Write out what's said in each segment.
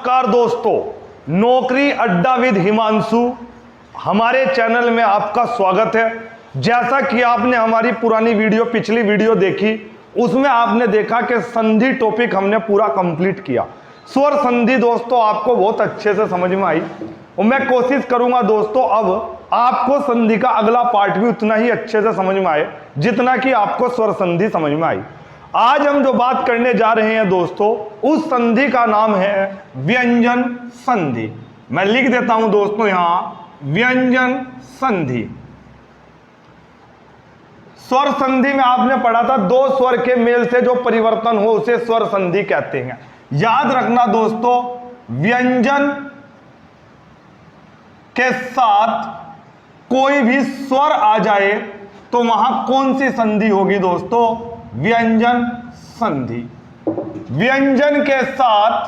नमस्कार दोस्तों, नौकरी अड्डा विद हिमांशु हमारे चैनल में आपका स्वागत है। जैसा कि आपने हमारी पुरानी वीडियो पिछली वीडियो देखी, उसमें आपने देखा कि संधि टॉपिक हमने पूरा कंप्लीट किया। स्वर संधि दोस्तों आपको बहुत अच्छे से समझ में आई और मैं कोशिश करूंगा दोस्तों अब आपको संधि का अगला पार्ट भी उतना ही अच्छे से समझ में आए जितना कि आपको स्वर संधि समझ में आई। आज हम जो बात करने जा रहे हैं दोस्तों, उस संधि का नाम है व्यंजन संधि। मैं लिख देता हूं दोस्तों यहां व्यंजन संधि। स्वर संधि में आपने पढ़ा था दो स्वर के मेल से जो परिवर्तन हो उसे स्वर संधि कहते हैं। याद रखना दोस्तों, व्यंजन के साथ कोई भी स्वर आ जाए तो वहां कौन सी संधि होगी दोस्तों? व्यंजन संधि। व्यंजन के साथ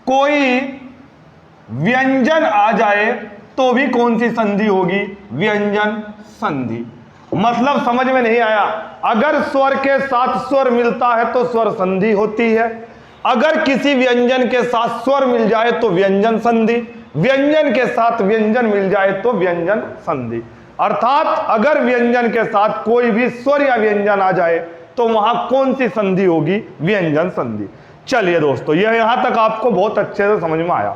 कोई व्यंजन आ जाए तो भी कौन सी संधि होगी? व्यंजन संधि। मतलब समझ में नहीं आया? अगर स्वर के साथ स्वर मिलता है तो स्वर संधि होती है। अगर किसी व्यंजन के साथ स्वर मिल जाए तो व्यंजन संधि, व्यंजन के साथ व्यंजन मिल जाए तो व्यंजन संधि। अर्थात अगर व्यंजन के साथ कोई भी स्वर या व्यंजन आ जाए तो वहां कौन सी संधि होगी? व्यंजन संधि। चलिए दोस्तों, यह यहां तक आपको बहुत अच्छे से समझ में आया।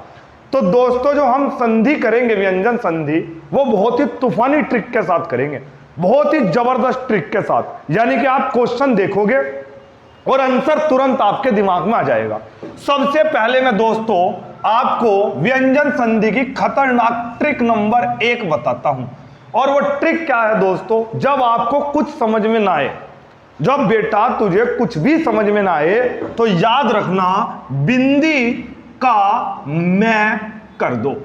तो दोस्तों जो हम संधि करेंगे व्यंजन संधि, वो बहुत ही तूफानी ट्रिक के साथ करेंगे, बहुत ही जबरदस्त ट्रिक के साथ। यानी कि आप क्वेश्चन देखोगे और आंसर तुरंत आपके दिमाग में आ जाएगा। सबसे पहले मैं दोस्तों आपको व्यंजन संधि की खतरनाक ट्रिक नंबर 1 बताता हूं। और वो ट्रिक क्या है दोस्तों? जब आपको कुछ समझ में ना आए, जब बेटा तुझे कुछ भी समझ में ना आए, तो याद रखना बिंदी का मैं कर दो।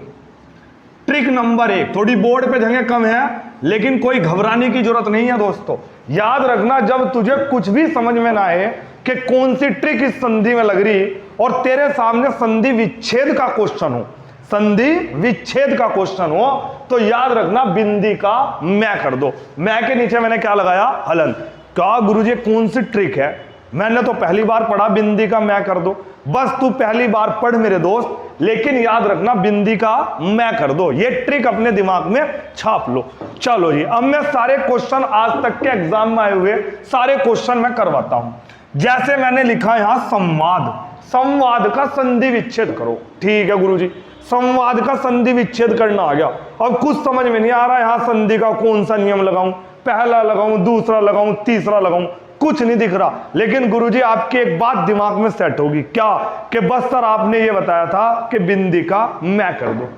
ट्रिक नंबर 1 थोड़ी बोर्ड पे जगह कम है लेकिन कोई घबराने की जरूरत नहीं है दोस्तों। याद रखना, जब तुझे कुछ भी समझ में ना आए कि कौन सी ट्रिक इस संधि में लग रही और तेरे सामने संधि विच्छेद का क्वेश्चन हो, संधि विच्छेद का क्वेश्चन हो, तो याद रखना बिंदी का मैं कर दो। मैं के नीचे मैंने क्या लगाया? हलन। क्या गुरुजी कौन सी ट्रिक है? मैंने तो पहली बार पढ़ा बिंदी का मैं कर दो। बस तू पहली बार पढ़ मेरे दोस्त, लेकिन याद रखना बिंदी का मैं कर दो। ये ट्रिक अपने दिमाग में छाप लो। चलो जी, अब मैं सारे क्वेश्चन आज तक के एग्जाम में आए हुए सारे क्वेश्चन मैं करवाता हूं। जैसे मैंने लिखा यहां संवाद, संवाद का संधि विच्छेद करो। ठीक है गुरुजी, संवाद का संधि विच्छेद करना आ गया। अब कुछ समझ में नहीं आ रहा यहां संधि का कौन सा नियम लगाऊं, पहला लगाऊं, दूसरा लगाऊं, तीसरा लगाऊं, कुछ नहीं दिख रहा। लेकिन गुरुजी आपकी एक बात दिमाग में सेट होगी, क्या? कि बस सर आपने ये बताया था कि बिंदी का मैं कर दो।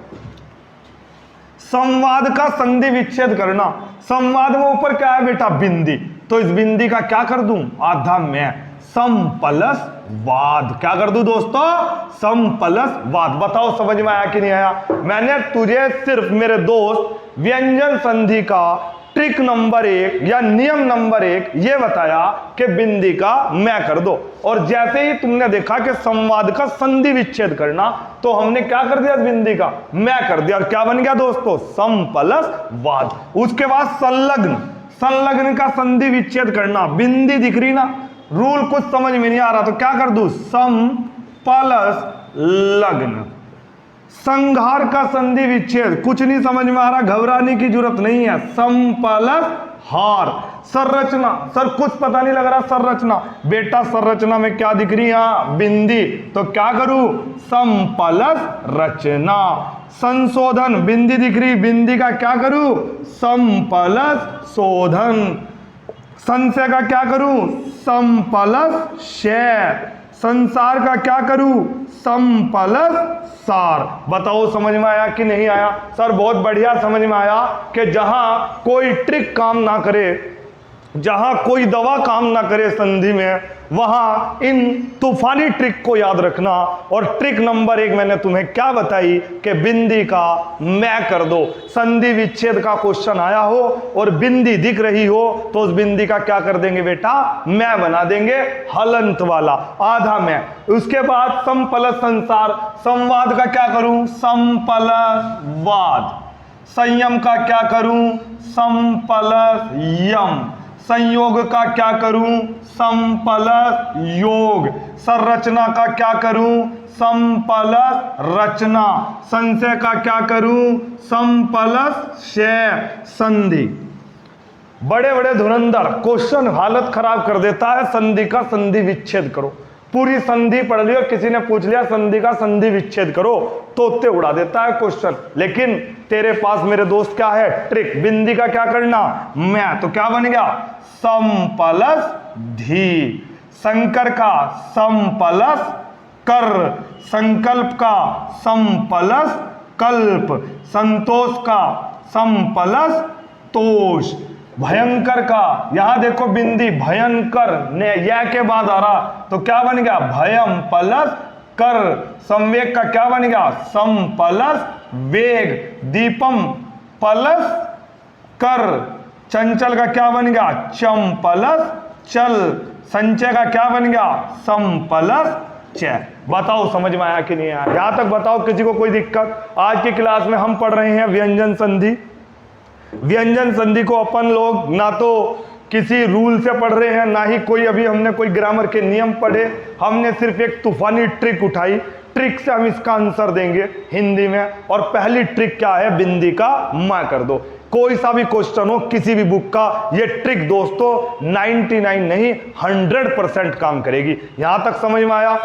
संवाद का संधि विच्छेद करना, संवाद में ऊपर क्या है बेटा? बिंदी। तो इस बिंदी का क्या कर दूं? आधा मैं। सम प्लस वाद। क्या कर दूं दोस्तों? सम प्लस वाद। बताओ समझ में आया कि नहीं आया? मैंने तुझे सिर्फ मेरे दोस्त व्यंजन संधि का ट्रिक नंबर 1 या नियम नंबर 1 ये बताया कि बिंदी का मैं कर दो। और जैसे ही तुमने देखा कि संवाद का संधि विच्छेद करना, तो हमने क्या कर दिया? बिंदी का मैं कर दिया। और क्या बन गया दोस्तों? सम प्लस वाद। उसके बाद संलग्न, संलग्न का संधि विच्छेद करना। बिंदी दिख रही ना, रूल कुछ समझ में नहीं आ रहा तो क्या कर दूं? सम प्लस लग्न। संघार का संधि विच्छेद, कुछ नहीं समझ में आ रहा, घबराने की जरूरत नहीं है। सम प्लस हार। संरचना, सर कुछ पता नहीं लग रहा संरचना। बेटा संरचना में क्या दिख रही है? बिंदी। तो क्या करूं? सम प्लस रचना। संशोधन, बिंदी दिख रही, बिंदी का क्या करूं? सम प्लस शोधन। संशय का क्या करूं? सम प्लस शय। संसार का क्या करूं? सम प्लस सार। बताओ समझ में आया कि नहीं आया? सर बहुत बढ़िया समझ में आया कि जहां कोई ट्रिक काम ना करे, जहां कोई दवा काम ना करे संधि में, वहां इन तूफानी ट्रिक को याद रखना। और ट्रिक नंबर 1 मैंने तुम्हें क्या बताई कि बिंदी का मैं कर दो। संधि विच्छेद का क्वेश्चन आया हो और बिंदी दिख रही हो तो उस बिंदी का क्या कर देंगे बेटा? मैं बना देंगे, हलंत वाला, आधा मैं। उसके बाद सम प्लस संसार, संवाद का क्या करूं? सम प्लस वाद। संयम का क्या करूं? सम प्लस यम। संयोग का क्या करूं, सम प्लस योग। संरचना का क्या करूं, सम प्लस रचना। संशय का क्या करूं, सम प्लस शय। संधि, बड़े बड़े धुरंधर क्वेश्चन हालत खराब कर देता है। संधि का संधि विच्छेद करो। पूरी संधि पढ़ ली और किसी ने पूछ लिया संधि का संधि विच्छेद करो, तो उत्ते उड़ा देता है क्वेश्चन। लेकिन तेरे पास मेरे दोस्त क्या है, ट्रिक। बिंदी का क्या करना, मैं, तो क्या बन गया, सम प्लस धी। शंकर का सम प्लस कर। संकल्प का सम प्लस कल्प। संतोष का सम प्लस तोष। भयंकर का, यहां देखो बिंदी भयंकर ने या के बाद आ रहा, तो क्या बन गया, भयम प्लस कर। संवेग का क्या बन गया, सम प्लस वेग। दीपम प्लस कर। चंचल का क्या बन गया, चम प्लस चल। संचय का क्या बन गया, सम प्लस चय। बताओ समझ में आया कि नहीं आया, यहां तक बताओ किसी को कोई दिक्कत। आज की क्लास में हम पढ़ रहे हैं व्यंजन संधि। व्यंजन संधि को अपन लोग ना तो किसी रूल से पढ़ रहे हैं, ना ही कोई अभी हमने कोई ग्रामर के नियम पढ़े। हमने सिर्फ एक तूफानी ट्रिक उठाई, ट्रिक से हम इसका आंसर देंगे हिंदी में। और पहली ट्रिक क्या है, बिंदी का मैं कर दो। कोई सा भी क्वेश्चन हो किसी भी बुक का, ये ट्रिक दोस्तों 99 नहीं 100% काम करेगी। यहां तक समझ में आया।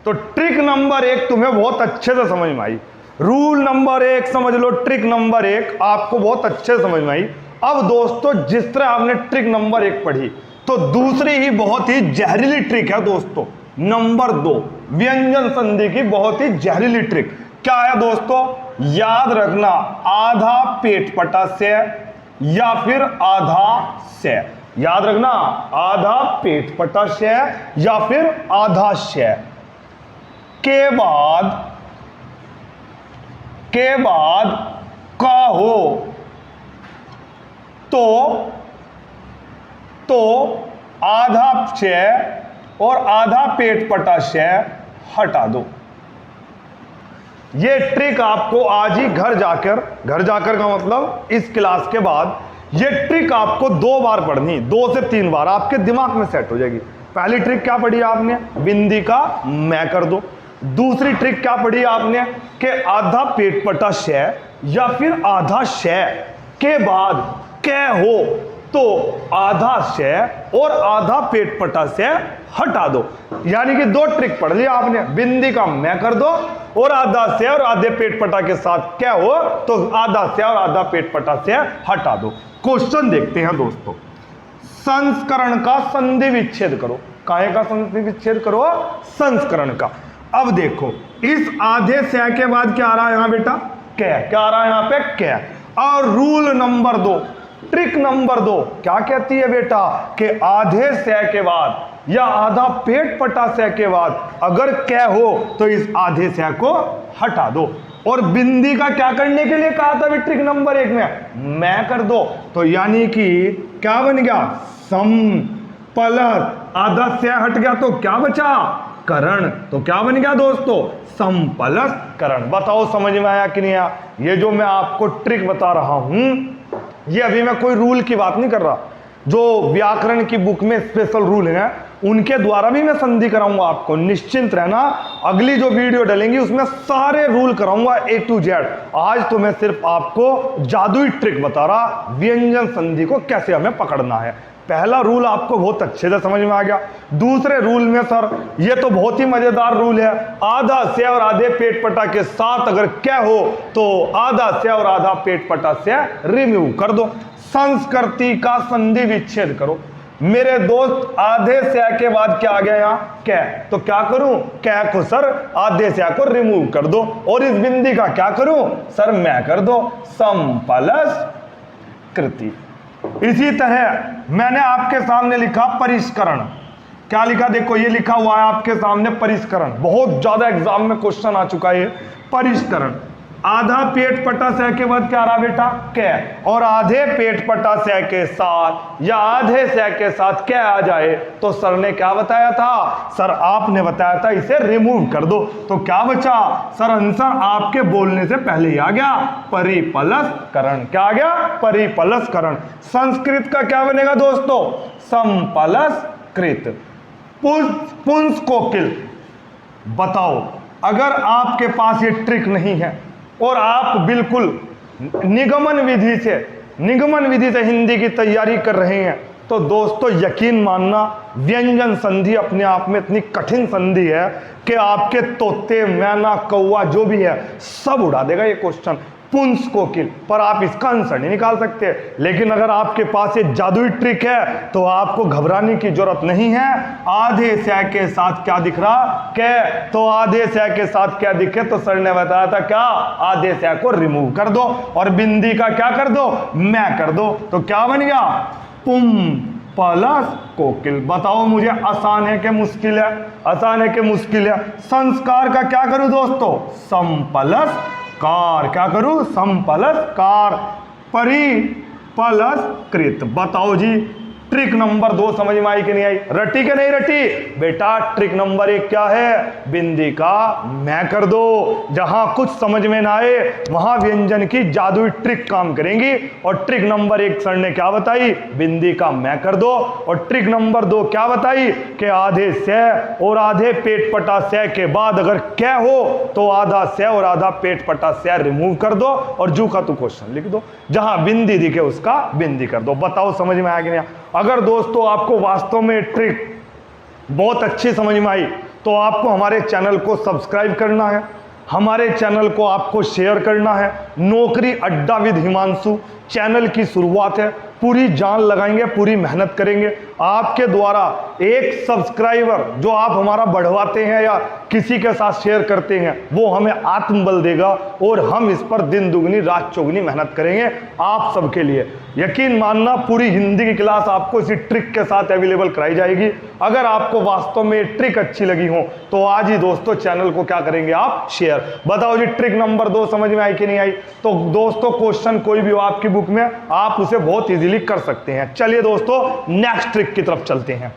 तो ट्रिक नंबर 1 तुम्हें बहुत अच्छे से समझ में आई। रूल नंबर 1 समझ लो, ट्रिक नंबर 1 आपको बहुत अच्छे से समझ में आई। अब दोस्तों जिस तरह आपने ट्रिक नंबर 1 पढ़ी, तो दूसरी ही बहुत ही जहरीली ट्रिक है दोस्तों, नंबर 2, व्यंजन संधि की बहुत ही जहरीली ट्रिक। क्या है दोस्तों, याद रखना, आधा पेट पटा से या फिर आधा से। याद रखना, आधा पेट पटा से या फिर आधा से के बाद का हो तो आधा क्षय और आधा पेट पटा क्षय हटा दो। ये ट्रिक आपको आज ही घर जाकर का मतलब इस क्लास के बाद ये ट्रिक आपको 2 बार पढ़नी, 2 से 3 बार आपके दिमाग में सेट हो जाएगी। पहली ट्रिक क्या पढ़ी आपने, बिंदी का मैं कर दो। दूसरी ट्रिक क्या पढ़ी आपने कि आधा पेट पटा क्षय या फिर आधा क्षय के बाद कै हो तो आधा क्षय और आधा पेट पटा से हटा दो। यानी कि 2 ट्रिक पढ़ लिया आपने, बिंदी का मैं कर दो और आधा से और आधे पेट पटा के साथ क्या हो तो आधा से और आधा पेट पटा से हटा दो। क्वेश्चन देखते हैं दोस्तों। संस्करण का संधि विच्छेद करो। काहे का संधि विच्छेद करो, संस्करण का। अब देखो इस आधे से के बाद क्या आ रहा है यहां बेटा, कै। क्या आ रहा है यहां पे, कै। और रूल नंबर 2, ट्रिक नंबर 2 क्या कहती है बेटा कि आधे से के बाद या आधा पेट पटा से के बाद अगर कै हो तो इस आधे से को हटा दो। और बिंदी का क्या करने के लिए कहा था ट्रिक नंबर 1 में, मैं कर दो। तो यानी कि क्या बन गया, सम प्लस आधा से हट गया तो क्या बचा, करण। तो क्या बन गया दोस्तों, सम प्लस करण। बताओ समझ में आया कि नहीं आया। ये जो मैं आपको ट्रिक बता रहा हूं, ये अभी मैं कोई रूल की बात नहीं कर रहा। जो व्याकरण की बुक में स्पेशल रूल है उनके द्वारा भी मैं संधि कराऊंगा आपको, निश्चिंत रहना। अगली जो वीडियो डलेंगी उसमें सारे रूल कराऊंगा A to Z। आज तो मैं सिर्फ आपको जादुई ट्रिक बता रहा, व्यंजन संधि को कैसे हमें पकड़ना है। पहला रूल आपको बहुत अच्छे से समझ में आ गया। दूसरे रूल में सर ये तो बहुत ही मजेदार रूल है, आधा से और आधे पेट पटा के साथ अगर क्या हो तो आधा से और आधा पेट पटा से रिमूव कर दो। संस्कृति का संधि विच्छेद करो। मेरे दोस्त आधे से के बाद क्या आ गया यहाँ, कै। तो क्या करूं, कै को सर आधे से को रिमूव कर दो और इस बिंदी का क्या करूं सर, मैं कर दो, सम प्लस कृति। इसी तरह मैंने आपके सामने लिखा परिष्करण। क्या लिखा, देखो ये लिखा हुआ है आपके सामने परिष्करण। बहुत ज्यादा एग्जाम में क्वेश्चन आ चुका है परिष्करण। आधा पेट पटा सह के बाद क्या रहा बेटा, कै, और आधे पेट पटा सह के साथ या आधे सह के साथ क्या आ जाए तो सर ने क्या बताया था, सर आपने बताया था इसे रिमूव कर दो। तो क्या बचा सर, आंसर आपके बोलने से पहले ही आ गया, परिपलस्करण। क्या आ गया, परिपलस्करण। संस्कृत का क्या बनेगा दोस्तों, संपलस्कृत। पुंस कोकिल। बताओ अगर आपके पास ये ट्रिक नहीं है और आप बिल्कुल निगमन विधि से हिंदी की तैयारी कर रहे हैं तो दोस्तों यकीन मानना व्यंजन संधि अपने आप में इतनी कठिन संधि है कि आपके तोते, मैना, कौवा जो भी है सब उड़ा देगा ये क्वेश्चन। पुंस कोकिल, पर आप इसका आंसर नहीं निकाल सकते। लेकिन अगर आपके पास ये जादुई ट्रिक है तो आपको घबराने की जरूरत नहीं है। आधे सह के साथ क्या दिख रहा, क्या, तो आधे सह के साथ क्या दिखे तो सर ने बताया था क्या, आधे सह को रिमूव कर दो और बिंदी का क्या कर दो, मैं कर दो। तो क्या बन गया, पुम प्लस कोकिल। बताओ मुझे आसान है कि मुश्किल है, आसान है कि मुश्किल है। संस्कार का क्या करूं दोस्तों, सम प्लस कार। क्या करूं, सम प्लस कार। परिपलस्कृत। बताओ जी ट्रिक नंबर 2 समझ में आई कि नहीं आई, रटी के नहीं रटी बेटा। ट्रिक नंबर 1 क्या है, बिंदी का मैं कर दो। जहां कुछ समझ में ना आए वहां व्यंजन की जादुई ट्रिक काम करेंगी। और ट्रिक नंबर 1 सर ने क्या बताई, बिंदी का मैं कर दो। और ट्रिक नंबर 2 क्या बताई कि आधे सह और आधे पेट पटा सह के बाद अगर क्या हो तो आधा सह और आधा पेट पटा सह रिमूव कर दो और जू का तू क्वेश्चन लिख दो, जहां बिंदी दिखे उसका बिंदी कर दो। बताओ समझ में आया कि नहीं। अगर दोस्तों आपको वास्तव में ट्रिक बहुत अच्छी समझ में आई तो आपको हमारे चैनल को सब्सक्राइब करना है, हमारे चैनल को आपको शेयर करना है। नौकरी अड्डा विद हिमांशु चैनल की शुरुआत है, पूरी जान लगाएंगे, पूरी मेहनत करेंगे। आपके द्वारा एक सब्सक्राइबर जो आप हमारा बढ़वाते हैं या किसी के साथ शेयर करते हैं वो हमें आत्मबल देगा और हम इस पर दिन दुगनी रात चौगुनी मेहनत करेंगे आप सबके लिए। यकीन मानना पूरी हिंदी की क्लास आपको इसी ट्रिक के साथ अवेलेबल कराई जाएगी। अगर आपको वास्तव में ये ट्रिक अच्छी लगी हो तो आज ही दोस्तों चैनल को क्या करेंगे आप, शेयर। बताओ जी ट्रिक नंबर 2 समझ में आई कि नहीं आई। तो दोस्तों क्वेश्चन कोई भी हो आपकी बुक में आप उसे बहुत इजीली कर सकते हैं। चलिए दोस्तों नेक्स्ट ट्रिक की तरफ चलते हैं।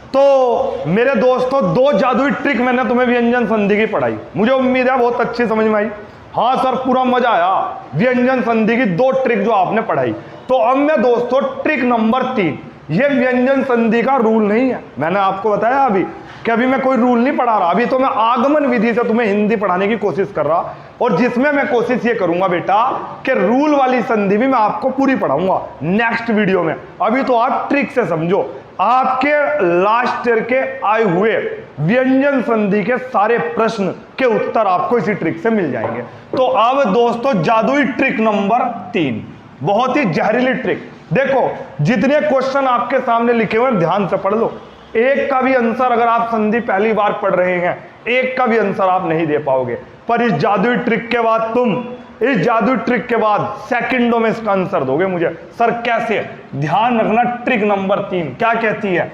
तो मेरे दोस्तों 2 जादुई ट्रिक मैंने तुम्हें व्यंजन संधि की पढ़ाई, मुझे उम्मीद है बहुत अच्छी समझ में आई। हाँ सर पूरा मजा आया, व्यंजन संधि की 2 ट्रिक जो आपने पढ़ाई। तो अब मैं दोस्तों ट्रिक नंबर 3, ये व्यंजन संधि का रूल नहीं है, मैंने आपको बताया अभी कि अभी मैं कोई रूल नहीं पढ़ा रहा, अभी तो मैं आगमन विधि से तुम्हें हिंदी पढ़ाने की कोशिश कर रहा और जिसमें मैं कोशिश ये करूंगा बेटा कि रूल वाली संधि भी मैं आपको पूरी पढ़ाऊंगा नेक्स्ट वीडियो में। अभी तो आप ट्रिक से समझो, आपके लास्ट ईयर के आए हुए व्यंजन संधि के सारे प्रश्न के उत्तर आपको इसी ट्रिक से मिल जाएंगे। तो अब दोस्तों जादुई ट्रिक नंबर 3, बहुत ही जहरीली ट्रिक। देखो जितने क्वेश्चन आपके सामने लिखे हुए हैं ध्यान से पढ़ लो, एक का भी आंसर अगर आप संधि पहली बार पढ़ रहे हैं एक का भी आंसर आप नहीं दे पाओगे, पर इस जादुई ट्रिक के बाद तुम इस जादुई ट्रिक के बाद सेकंडों में इसका आंसर दोगे मुझे। सर कैसे, ध्यान रखना ट्रिक नंबर 3 क्या कहती है,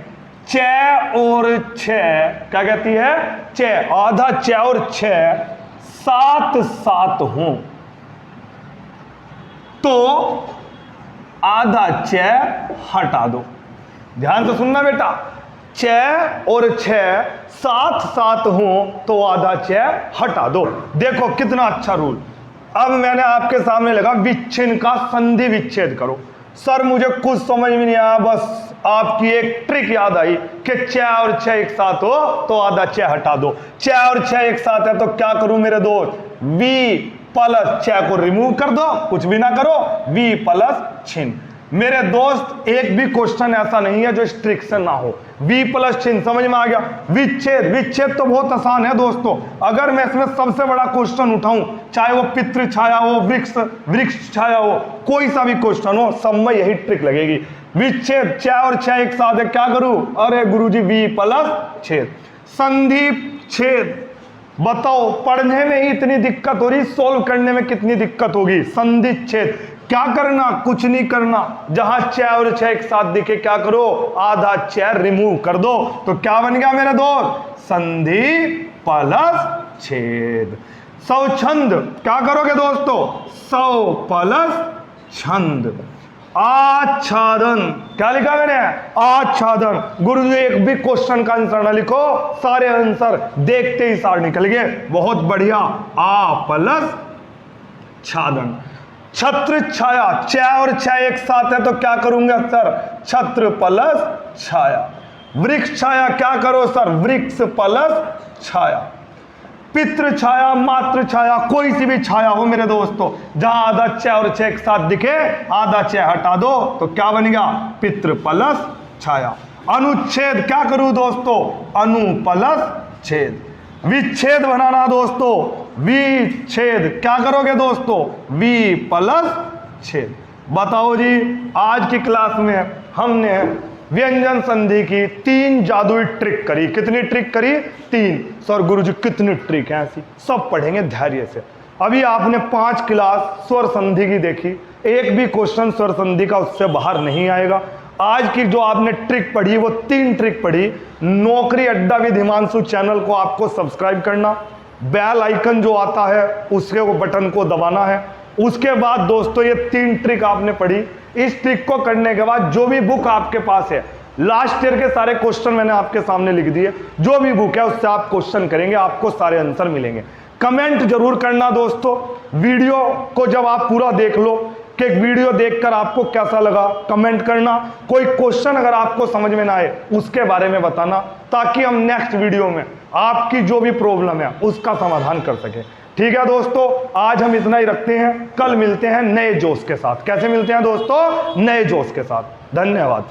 6 और 6 क्या कहती है, 6 आधा 6 और 6 साथ साथ हो तो आधा 6 हटा दो। ध्यान से सुनना बेटा, 6 और 6 साथ साथ हो तो आधा 6 हटा दो। देखो कितना अच्छा रूल। अब मैंने आपके सामने लगा विच्छिन्न का संधि विच्छेद करो। सर मुझे कुछ समझ में नहीं आया, बस आपकी एक ट्रिक याद आई कि 6 और 6 एक साथ हो तो आधा 6 हटा दो। 6 और 6 एक साथ है तो क्या करूं मेरे दोस्त, v प्लस 6 को रिमूव कर दो, कुछ भी ना करो, v प्लस छिन्न। मेरे दोस्त एक भी क्वेश्चन ऐसा नहीं है जो इस ट्रिक से ना हो। v प्लस चिन्ह समझ में आ गया। विच्छेद, विच्छेद तो बहुत आसान है दोस्तों। अगर मैं इसमें सबसे बड़ा क्वेश्चन उठाऊं, चाहे वो पितृ छाया हो, वृक्ष छाया हो, कोई सा भी क्वेश्चन हो, सब में यही ट्रिक लगेगी। विच्छेद 6 और 6 एक साथ है, क्या करूं, अरे गुरुजी v प्लस छेद। संधि छेद, बताओ पढ़ने में ही इतनी दिक्कत हो रही, सोल्व करने में कितनी दिक्कत होगी। संधि छेद क्या करना, कुछ नहीं करना, जहां 6 और 6 एक साथ दिखे क्या करो, आधा 6 रिमूव कर दो। तो क्या बन गया मेरे दोस्त, संधि प्लस छेद। स्वच्छंद, क्या करोगे दोस्तों? सौ प्लस छंद। आच्छादन, क्या लिखा मैंने? आच्छादन। गुरुजी एक भी क्वेश्चन का आंसर ना लिखो, सारे आंसर देखते ही सार निकल गए, बहुत बढ़िया। आ प्लस छादन। छत्र छाया, च और छ एक साथ है तो क्या करूंगा सर? छत्र प्लस छाया। वृक्ष छाया, क्या करो सर? वृक्ष प्लस छाया। पितृ छाया, मातृ छाया, कोई सी भी छाया हो मेरे दोस्तों, जहां आधा छ और छ एक साथ दिखे, आधा छ हटा दो तो क्या बन गया? पितृ प्लस छाया। अनुच्छेद, क्या करूं दोस्तों? अनु प्लस छेद। विच्छेद बनाना दोस्तों, विच्छेद, क्या करोगे दोस्तों? वि प्लस छेद। बताओ जी, आज की क्लास में हमने व्यंजन संधि की 3 जादुई ट्रिक करी। कितनी ट्रिक करी? 3। सर गुरुजी कितनी ट्रिक है ऐसी? सब पढ़ेंगे धैर्य से। अभी आपने 5 क्लास स्वर संधि की देखी, एक भी क्वेश्चन स्वर संधि का उससे बाहर नहीं आएगा। आज की जो आपने ट्रिक पढ़ी वो 3 ट्रिक पढ़ी। नौकरी अड्डा विद हिमांशु चैनल को आपको सब्सक्राइब करना, बेल आइकन जो आता है उसके वो बटन को दबाना है। उसके बाद दोस्तों ये 3 ट्रिक आपने पढ़ी। इस ट्रिक को करने के बाद जो भी बुक आपके पास है, लास्ट ईयर के सारे क्वेश्चन मैंने आपके सामने लिख दिए, जो भी बुक है उससे आप क्वेश्चन करेंगे, आपको सारे आंसर मिलेंगे। कमेंट जरूर करना दोस्तों, वीडियो को जब आप पूरा देख लो कि वीडियो देखकर आपको कैसा लगा, कमेंट करना। कोई क्वेश्चन अगर आपको समझ में ना आए उसके बारे में बताना, ताकि हम नेक्स्ट वीडियो में आपकी जो भी प्रॉब्लम है उसका समाधान कर सके। ठीक है दोस्तों, आज हम इतना ही रखते हैं, कल मिलते हैं नए जोश के साथ। कैसे मिलते हैं दोस्तों? नए जोश के साथ। धन्यवाद।